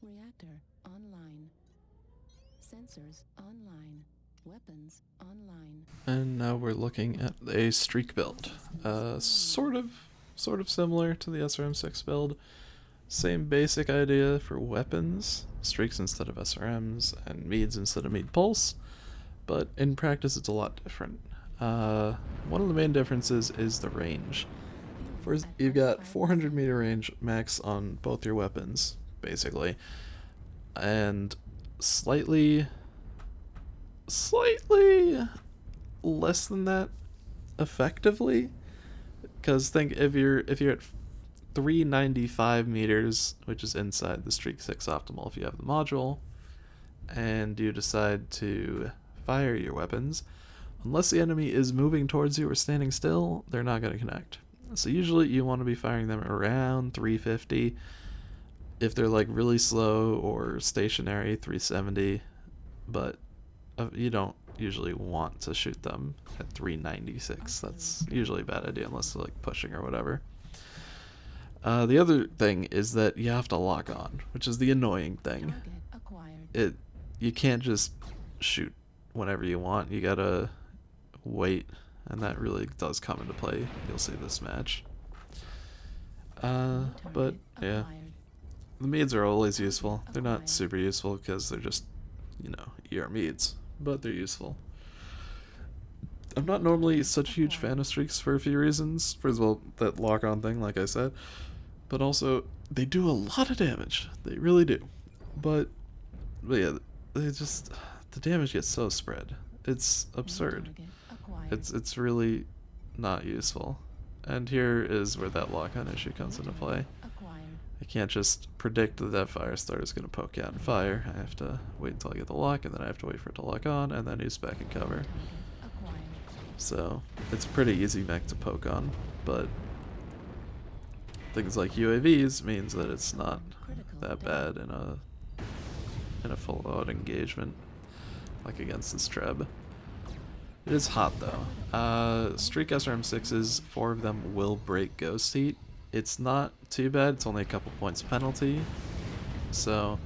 Reactor online. Sensors online. Weapons online. And now we're looking at a streak build. Sort of similar to the SRM6 build. Same basic idea for weapons, streaks instead of SRMs, and meads instead of mead pulse, but in practice it's a lot different. One of the main differences is the range. First, you've got 400 meter range max on both your weapons, basically, and slightly less than that effectively, because think if you're at 395 meters, which is inside the Streak 6 optimal if you have the module, and you decide to fire your weapons, unless the enemy is moving towards you or standing still, they're not going to connect. So usually you want to be firing them around 350. If they're like really slow or stationary, 370, but you don't usually want to shoot them at 396. That's usually a bad idea unless they're like pushing or whatever. The other thing is that you have to lock on, which is the annoying thing. You can't just shoot whenever you want. You gotta wait, and that really does come into play. You'll see this match. But yeah, the meads are always useful. They're not super useful because they're just, ER meads, but they're useful. I'm not normally such a huge fan of streaks for a few reasons. First of all, that lock-on thing, like I said, but also they do a lot of damage. They really do. But yeah, the damage gets so spread. It's absurd. It's really not useful. And here is where that lock-on issue comes into play. I can't just predict that Firestarter is going to poke out and fire. I have to wait until I get the lock, and then I have to wait for it to lock on, and then he's back in cover. So it's a pretty easy mech to poke on, but things like UAVs means that it's not that bad in a full-out engagement, like against this Treb. It is hot though. Streak SRM6s, 4 of them will break Ghost Heat. It's not too bad, it's only a couple points penalty. So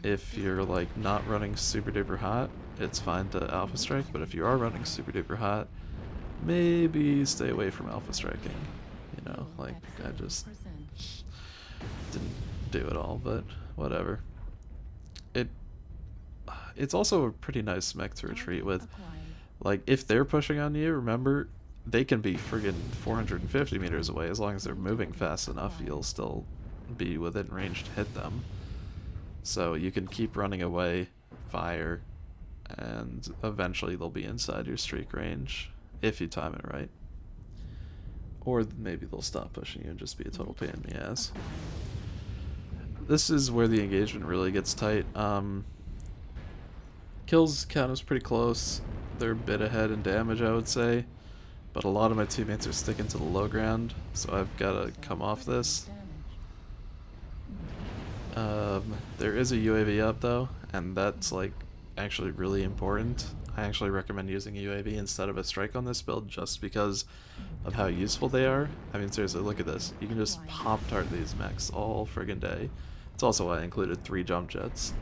if you're like not running super duper hot, it's fine to alpha strike, but if you are running super duper hot, maybe stay away from alpha striking. Like I just didn't do it all, but whatever. It's also a pretty nice mech to retreat with. Like if they're pushing on you, remember, they can be friggin' 450 meters away. As long as they're moving fast enough, you'll still be within range to hit them. So you can keep running away, fire, and eventually they'll be inside your streak range, if you time it right. Or maybe they'll stop pushing you and just be a total pain in the ass. This is where the engagement really gets tight. Kills count is pretty close. They're a bit ahead in damage, I would say. But a lot of my teammates are sticking to the low ground, so I've got to come off this. There is a UAV up though, and that's like actually really important. I actually recommend using a UAV instead of a strike on this build just because of how useful they are. I mean, seriously, look at this. You can just pop-tart these mechs all friggin' day. It's also why I included 3 jump jets.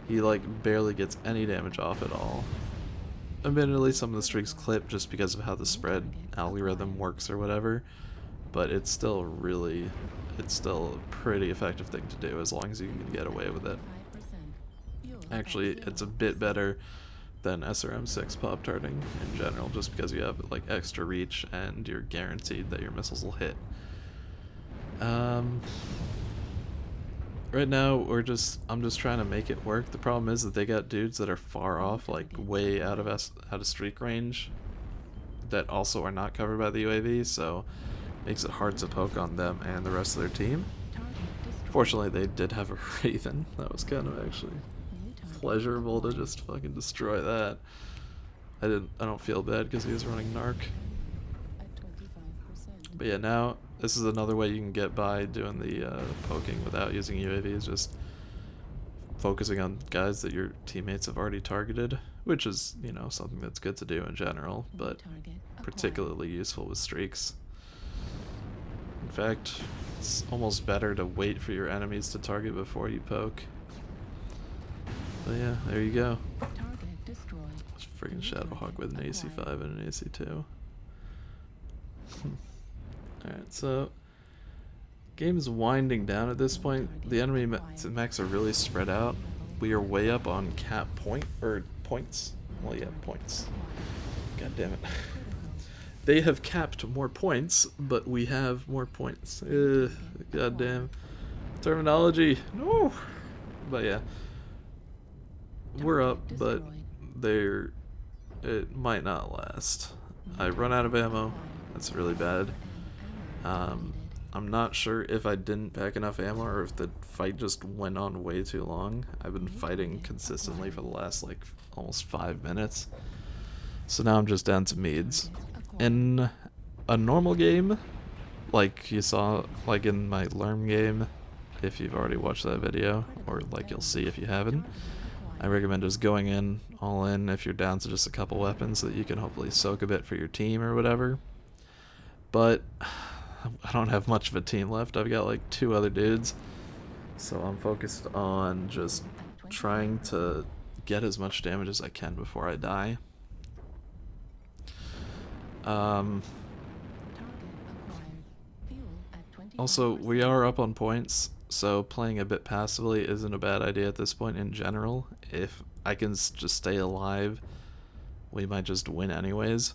He like barely gets any damage off at all. Admittedly, some of the streaks clip just because of how the spread algorithm works or whatever, but it's still a pretty effective thing to do as long as you can get away with it. Actually, it's a bit better than SRM6 pop-tarting in general, just because you have like extra reach and you're guaranteed that your missiles will hit. Right now, I'm just trying to make it work. The problem is that they got dudes that are far off, like way out of streak range, that also are not covered by the UAV, so it makes it hard to poke on them and the rest of their team. Fortunately, they did have a Raven. That was kind of actually pleasurable to just fucking destroy that. I don't feel bad because he was running Narc. But yeah, now this is another way you can get by doing the poking without using UAVs, just focusing on guys that your teammates have already targeted, which is, something that's good to do in general, but particularly useful with streaks. fact, it's almost better to wait for your enemies to target before you poke. But yeah, there you go. Target destroyed. Friggin' Shadowhawk with an AC5 and an AC2. Alright, so game is winding down at this point. The enemy mechs are really spread out. We are way up on cap point, or points. Well, yeah, points. God damn it. They have capped more points, but we have more points. God damn. Terminology. No. But yeah. We're up, but it might not last. I run out of ammo. That's really bad. I'm not sure if I didn't pack enough ammo or if the fight just went on way too long. I've been fighting consistently for the last like almost 5 minutes. So now I'm just down to meads. In a normal game, like you saw like in my Lerm game, if you've already watched that video, or like you'll see if you haven't, I recommend just going in, all in, if you're down to just a couple weapons so that you can hopefully soak a bit for your team or whatever. But I don't have much of a team left. I've got like 2 other dudes. So I'm focused on just trying to get as much damage as I can before I die. Also, we are up on points, so playing a bit passively isn't a bad idea at this point in general. If I can just stay alive, we might just win anyways.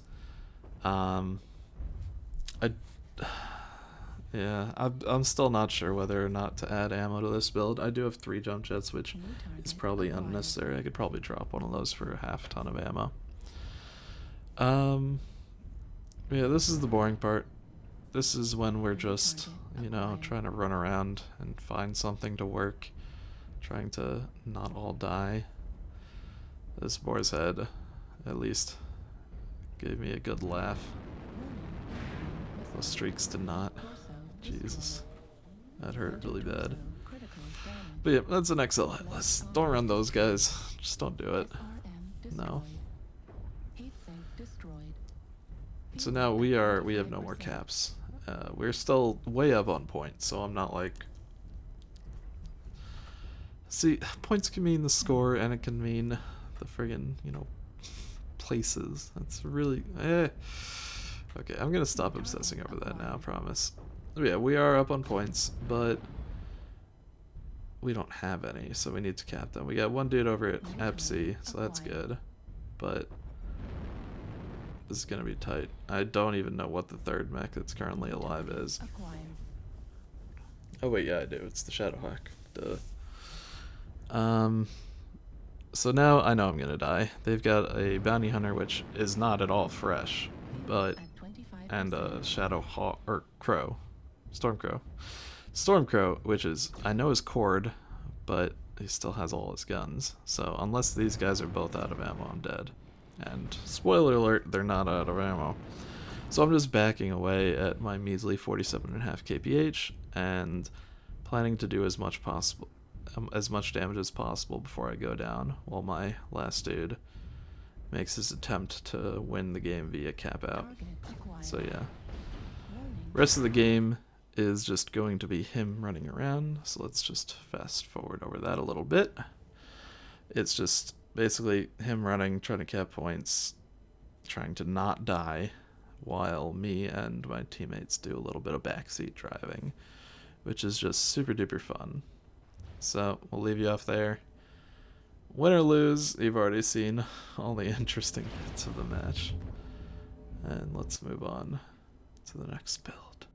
Yeah, I'm still not sure whether or not to add ammo to this build. I do have 3 jump jets, which is probably unnecessary. I could probably drop one of those for a half ton of ammo. Yeah, this is the boring part. This is when we're just, you know, trying to run around and find something to work. Trying to not all die. This boar's head, at least, gave me a good laugh. Those streaks did not. Jesus. That hurt really bad. But yeah, that's an XL hitless. Don't run those guys. Just don't do it. No. So now we have no more caps. We're still way up on points, so I'm not like... See, points can mean the score, and it can mean the friggin', you know, places. That's really... Okay, I'm gonna stop obsessing over that now, I promise. Yeah, we are up on points, but we don't have any, so we need to cap them. We got 1 dude over at Epsi, so that's good. But this is gonna be tight. I don't even know what the 3rd mech that's currently alive is. Oh wait, yeah I do. It's the Shadowhawk. Duh. So now I know I'm gonna die. They've got a bounty hunter, which is not at all fresh, but and a Shadowhawk or Crow, Stormcrow, which is I know is cord, but he still has all his guns. So unless these guys are both out of ammo, I'm dead. And spoiler alert, they're not out of ammo. So I'm just backing away at my measly 47.5 kph and planning to do as much damage as possible before I go down, while my last dude makes his attempt to win the game via cap out. So yeah. Rest of the game is just going to be him running around, so let's just fast forward over that a little bit. It's just basically him running, trying to cap points, trying to not die, while me and my teammates do a little bit of backseat driving, which is just super duper fun. So we'll leave you off there. Win or lose, you've already seen all the interesting bits of the match. And let's move on to the next build.